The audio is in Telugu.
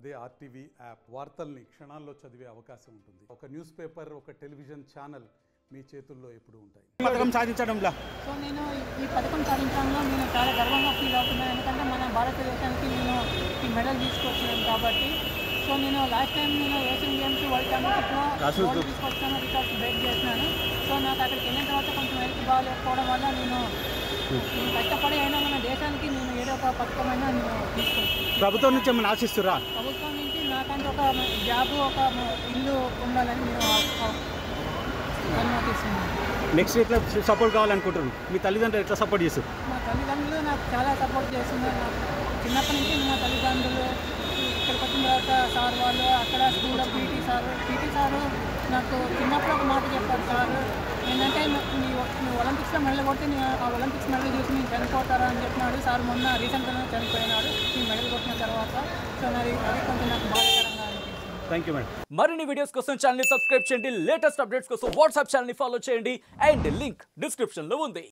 అదే ఆర్టీవీ యాప్ వార్తల్ని క్షణాల్లో చదివే అవకాశం ఉంటుంది. ఒక న్యూస్ పేపర్, ఒక టెలివిజన్ ఛానల్ మీ చేతుల్లో ఎప్పుడూ ఉంటాయి. పథకం సాధించడంలో సో నేను ఈ పథకం సాధించడంలో నేను చాలా గర్వంగా ఫీల్ అవుతున్నాను. ఎందుకంటే మన భారతదేశానికి నేను ఈ మెడల్ తీసుకొచ్చాను కాబట్టి. సో నేను లాస్ట్ టైం నేను ఏషియన్ గేమ్స్ వరల్డ్ ఛాంపియన్షిప్లో గోల్డ్ తీసుకొచ్చాను, రికార్డ్స్ బ్రేక్ చేసినాను. సో నాకు అక్కడికి వెళ్ళిన తర్వాత కొంచెం హెల్త్ బాగాలేకపోవడం వల్ల నేను కష్టపడి అయినా మన దేశానికి నేను ఏదో ఒక పథకమైనా నేను తీసుకొచ్చాను. ప్రభుత్వం నుంచి ఏమైనా ఆశిస్తురా? ప్రభుత్వం నుంచి నాకంటే ఒక జాబ్, ఒక ఇల్లు ఉండాలని నేను అనుమతిస్తున్నాను. నెక్స్ట్ ఎట్లా సపోర్ట్ కావాలనుకుంటున్నాను? మీ తల్లిదండ్రులు ఎట్లా సపోర్ట్ చేస్తారు? మా తల్లిదండ్రులు నాకు చాలా సపోర్ట్ చేస్తున్నారు. నాకు చిన్నప్పటి నుంచి మా తల్లిదండ్రులు ఇక్కడికి వచ్చిన తర్వాత సార్ వాళ్ళు అక్కడ స్కూల్లో పీటీ సారు నాకు చిన్నప్పుడు ఒక మాట చెప్పారు. సార్ ఏంటంటే నువ్వు ఒలింపిక్స్లో మెడల్ కొడితే ఆ ఒలింపిక్స్ మెడల్ చూసి నేను చనిపోతారా అని చెప్పినాడు. సార్ మొన్న రీసెంట్గా చనిపోయినాడు ఈ మెడల్ కొట్టిన తర్వాత. సో అది కొంచెం నాకు బాధాకరంగా అనిపించింది. Thank you madam. మరిన్ని వీడియోస్ కోసం ఛానల్ ని సబ్స్క్రైబ్ చేయండి. లేటెస్ట్ అప్డేట్స్ కోసం వాట్సాప్ ఛానల్ ని ఫాలో చేయండి. అండ్ లింక్ డిస్క్రిప్షన్ లో ఉంది.